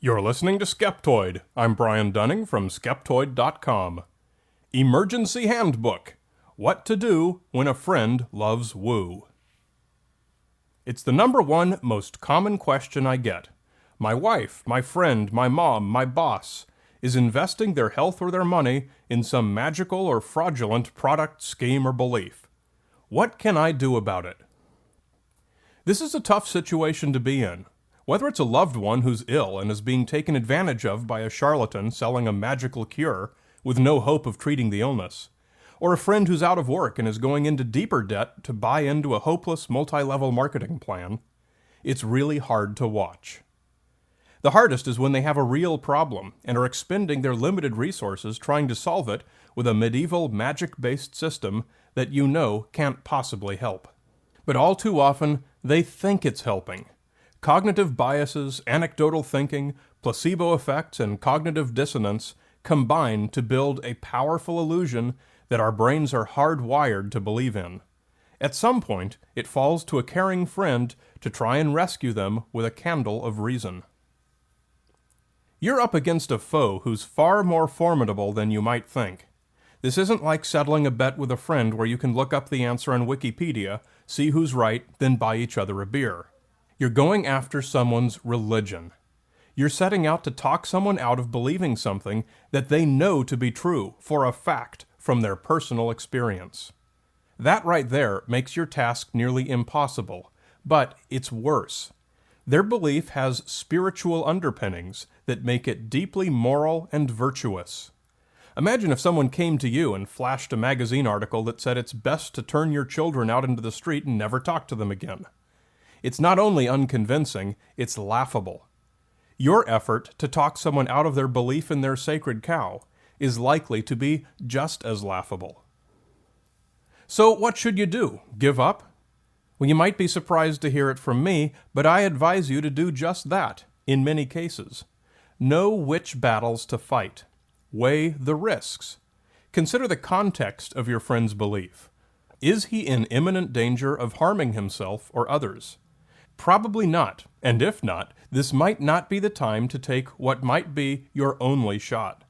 You're listening to Skeptoid. I'm Brian Dunning from Skeptoid.com. Emergency Handbook. What to do when a friend loves woo. It's the number one most common question I get. My wife, my friend, my mom, my boss is investing their health or their money in some magical or fraudulent product, scheme, or belief. What can I do about it? This is a tough situation to be in. Whether it's a loved one who's ill and is being taken advantage of by a charlatan selling a magical cure with no hope of treating the illness, or a friend who's out of work and is going into deeper debt to buy into a hopeless multi-level marketing plan, it's really hard to watch. The hardest is when they have a real problem and are expending their limited resources trying to solve it with a medieval magic-based system that you know can't possibly help. But all too often, they think it's helping. Cognitive biases, anecdotal thinking, placebo effects, and cognitive dissonance combine to build a powerful illusion that our brains are hardwired to believe in. At some point, it falls to a caring friend to try and rescue them with a candle of reason. You're up against a foe who's far more formidable than you might think. This isn't like settling a bet with a friend where you can look up the answer on Wikipedia, see who's right, then buy each other a beer. You're going after someone's religion. You're setting out to talk someone out of believing something that they know to be true, for a fact, from their personal experience. That right there makes your task nearly impossible, but it's worse. Their belief has spiritual underpinnings that make it deeply moral and virtuous. Imagine if someone came to you and flashed a magazine article that said it's best to turn your children out into the street and never talk to them again. It's not only unconvincing, it's laughable. Your effort to talk someone out of their belief in their sacred cow is likely to be just as laughable. So what should you do? Give up? Well, you might be surprised to hear it from me, but I advise you to do just that, in many cases. Know which battles to fight. Weigh the risks. Consider the context of your friend's belief. Is he in imminent danger of harming himself or others? Probably not, and if not, this might not be the time to take what might be your only shot.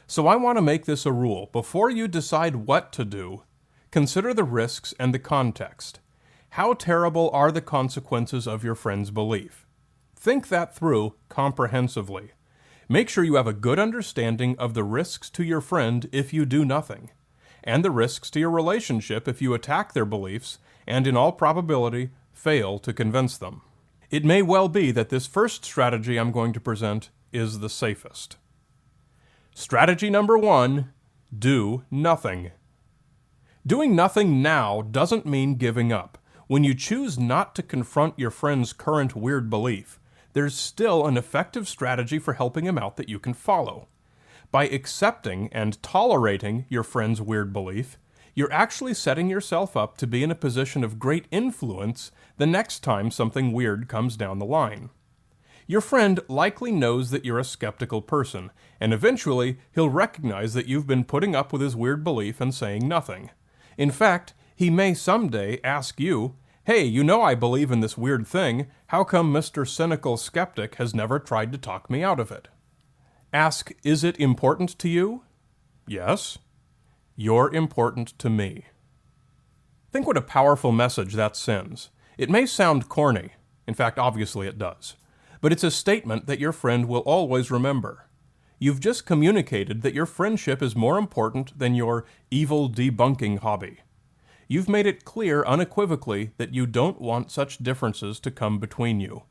So I want to make this a rule. Before you decide what to do, consider the risks and the context. How terrible are the consequences of your friend's belief? Think that through comprehensively. Make sure you have a good understanding of the risks to your friend if you do nothing, and the risks to your relationship if you attack their beliefs and, in all probability, fail to convince them. It may well be that this first strategy I'm going to present is the safest. Strategy number 1, do nothing. Doing nothing now doesn't mean giving up. When you choose not to confront your friend's current weird belief, there's still an effective strategy for helping him out that you can follow. By accepting and tolerating your friend's weird belief, you're actually setting yourself up to be in a position of great influence the next time something weird comes down the line. Your friend likely knows that you're a skeptical person, and eventually he'll recognize that you've been putting up with his weird belief and saying nothing. In fact, he may someday ask you, "Hey, you know I believe in this weird thing. How come Mr. Cynical Skeptic has never tried to talk me out of it?" Ask, "Is it important to you?" "Yes." "You're important to me." Think what a powerful message that sends. It may sound corny. In fact, obviously it does. But it's a statement that your friend will always remember. You've just communicated that your friendship is more important than your evil debunking hobby. You've made it clear unequivocally that you don't want such differences to come between you.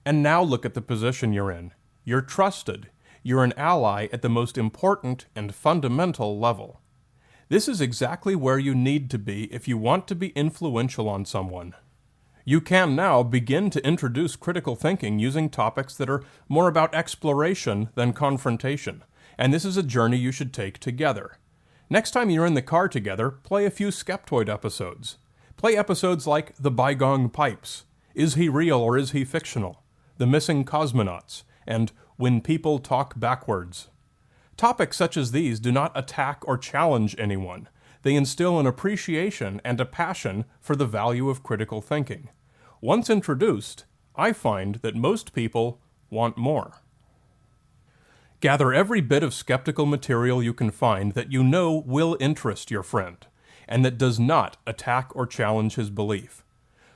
And now look at the position you're in. You're trusted. You're an ally at the most important and fundamental level. This is exactly where you need to be if you want to be influential on someone. You can now begin to introduce critical thinking using topics that are more about exploration than confrontation, and this is a journey you should take together. Next time you're in the car together, play a few Skeptoid episodes. Play episodes like The Bygone Pipes, Is He Real or Is He Fictional?, The Missing Cosmonauts, and When People Talk Backwards. Topics such as these do not attack or challenge anyone. They instill an appreciation and a passion for the value of critical thinking. Once introduced, I find that most people want more. Gather every bit of skeptical material you can find that you know will interest your friend, and that does not attack or challenge his belief.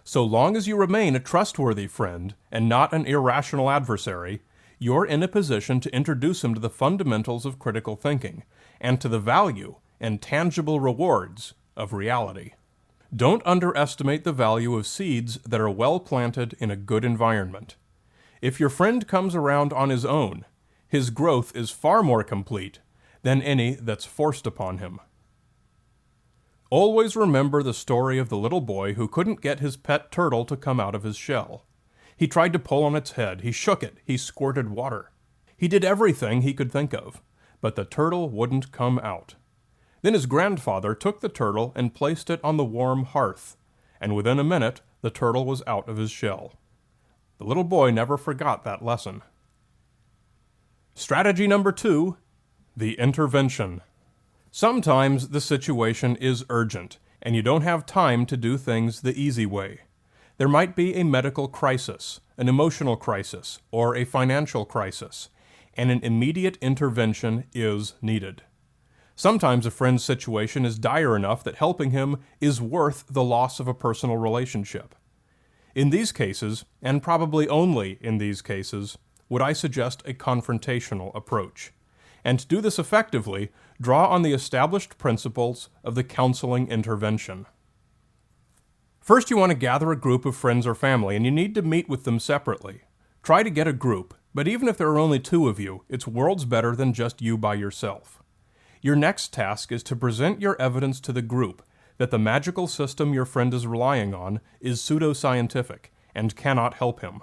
So long as you remain a trustworthy friend and not an irrational adversary, you're in a position to introduce him to the fundamentals of critical thinking, and to the value and tangible rewards of reality. Don't underestimate the value of seeds that are well planted in a good environment. If your friend comes around on his own, his growth is far more complete than any that's forced upon him. Always remember the story of the little boy who couldn't get his pet turtle to come out of his shell. He tried to pull on its head, he shook it, he squirted water. He did everything he could think of, but the turtle wouldn't come out. Then his grandfather took the turtle and placed it on the warm hearth, and within a minute the turtle was out of his shell. The little boy never forgot that lesson. Strategy number 2, the intervention. Sometimes the situation is urgent, and you don't have time to do things the easy way. There might be a medical crisis, an emotional crisis, or a financial crisis, and an immediate intervention is needed. Sometimes a friend's situation is dire enough that helping him is worth the loss of a personal relationship. In these cases, and probably only in these cases, would I suggest a confrontational approach. And to do this effectively, draw on the established principles of the counseling intervention. First, you want to gather a group of friends or family, and you need to meet with them separately. Try to get a group, but even if there are only 2 of you, it's worlds better than just you by yourself. Your next task is to present your evidence to the group that the magical system your friend is relying on is pseudoscientific and cannot help him.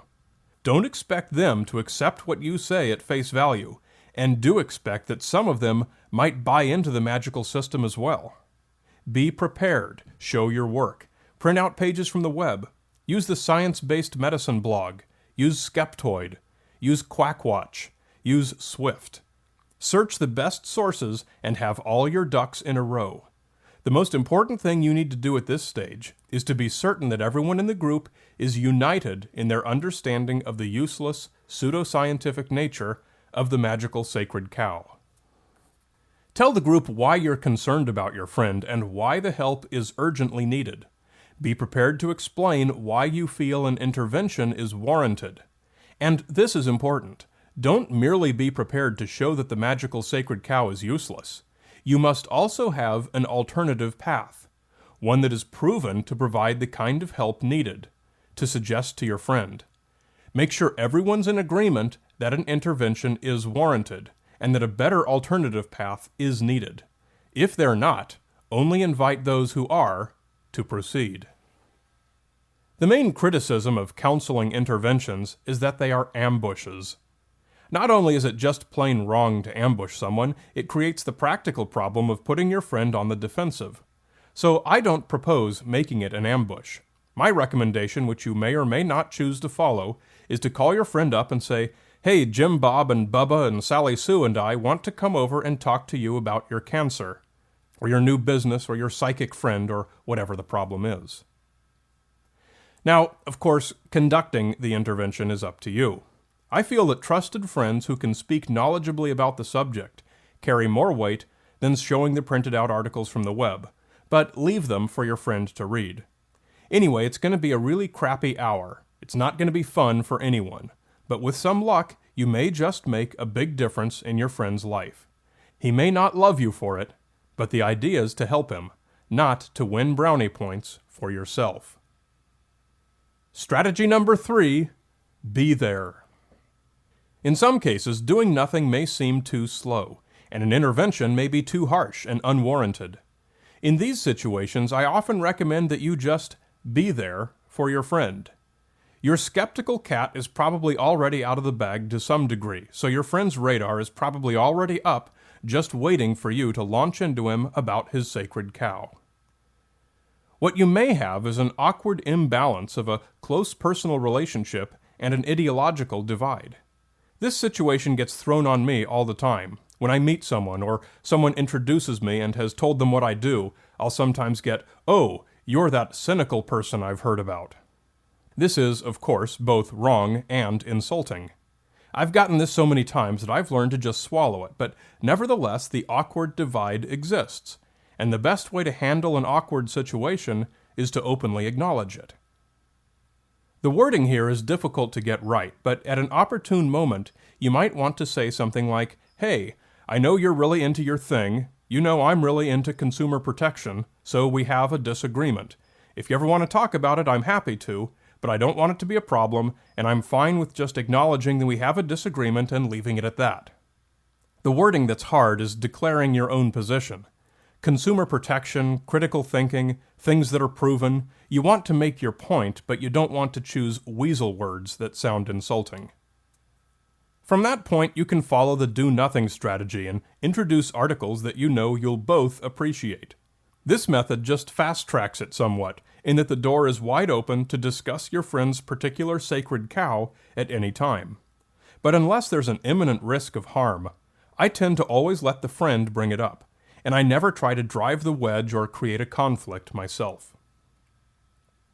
Don't expect them to accept what you say at face value, and do expect that some of them might buy into the magical system as well. Be prepared, show your work, print out pages from the web, use the science-based medicine blog, use Skeptoid, use Quackwatch, use Swift. Search the best sources and have all your ducks in a row. The most important thing you need to do at this stage is to be certain that everyone in the group is united in their understanding of the useless, pseudoscientific nature of the magical sacred cow. Tell the group why you're concerned about your friend and why the help is urgently needed. Be prepared to explain why you feel an intervention is warranted. And this is important. Don't merely be prepared to show that the magical sacred cow is useless. You must also have an alternative path, one that is proven to provide the kind of help needed, to suggest to your friend. Make sure everyone's in agreement that an intervention is warranted, and that a better alternative path is needed. If they're not, only invite those who are to proceed. The main criticism of counseling interventions is that they are ambushes. Not only is it just plain wrong to ambush someone, it creates the practical problem of putting your friend on the defensive. So I don't propose making it an ambush. My recommendation, which you may or may not choose to follow, is to call your friend up and say, "Hey, Jim Bob and Bubba and Sally Sue and I want to come over and talk to you about your cancer, or your new business, or your psychic friend, or whatever the problem is." Now, of course, conducting the intervention is up to you. I feel that trusted friends who can speak knowledgeably about the subject carry more weight than showing the printed out articles from the web, but leave them for your friend to read. Anyway, it's going to be a really crappy hour. It's not going to be fun for anyone, but with some luck, you may just make a big difference in your friend's life. He may not love you for it, but the idea is to help him, not to win brownie points for yourself. Strategy number 3, be there. In some cases, doing nothing may seem too slow, and an intervention may be too harsh and unwarranted. In these situations, I often recommend that you just be there for your friend. Your skeptical cat is probably already out of the bag to some degree, so your friend's radar is probably already up, just waiting for you to launch into him about his sacred cow. What you may have is an awkward imbalance of a close personal relationship and an ideological divide. This situation gets thrown on me all the time. When I meet someone, or someone introduces me and has told them what I do, I'll sometimes get, "Oh, you're that cynical person I've heard about." This is, of course, both wrong and insulting. I've gotten this so many times that I've learned to just swallow it, but nevertheless, the awkward divide exists, and the best way to handle an awkward situation is to openly acknowledge it. The wording here is difficult to get right, but at an opportune moment, you might want to say something like, "Hey, I know you're really into your thing. You know I'm really into consumer protection, so we have a disagreement. If you ever want to talk about it, I'm happy to, but I don't want it to be a problem, and I'm fine with just acknowledging that we have a disagreement and leaving it at that." The wording that's hard is declaring your own position. Consumer protection, critical thinking, things that are proven, you want to make your point, but you don't want to choose weasel words that sound insulting. From that point, you can follow the do-nothing strategy and introduce articles that you know you'll both appreciate. This method just fast-tracks it somewhat, in that the door is wide open to discuss your friend's particular sacred cow at any time. But unless there's an imminent risk of harm, I tend to always let the friend bring it up, and I never try to drive the wedge or create a conflict myself.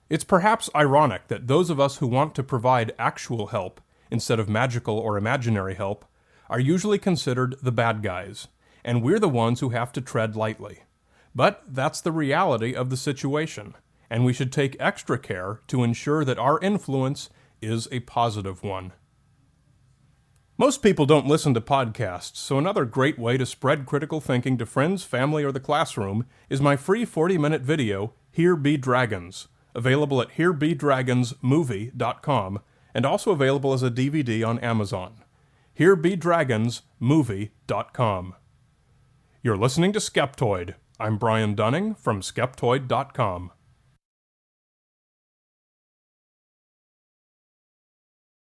It's perhaps ironic that those of us who want to provide actual help, instead of magical or imaginary help, are usually considered the bad guys, and we're the ones who have to tread lightly. But that's the reality of the situation, and we should take extra care to ensure that our influence is a positive one. Most people don't listen to podcasts, so another great way to spread critical thinking to friends, family, or the classroom is my free 40-minute video, Here Be Dragons, available at herebedragonsmovie.com, and also available as a DVD on Amazon. herebedragonsmovie.com. You're listening to Skeptoid. I'm Brian Dunning from Skeptoid.com.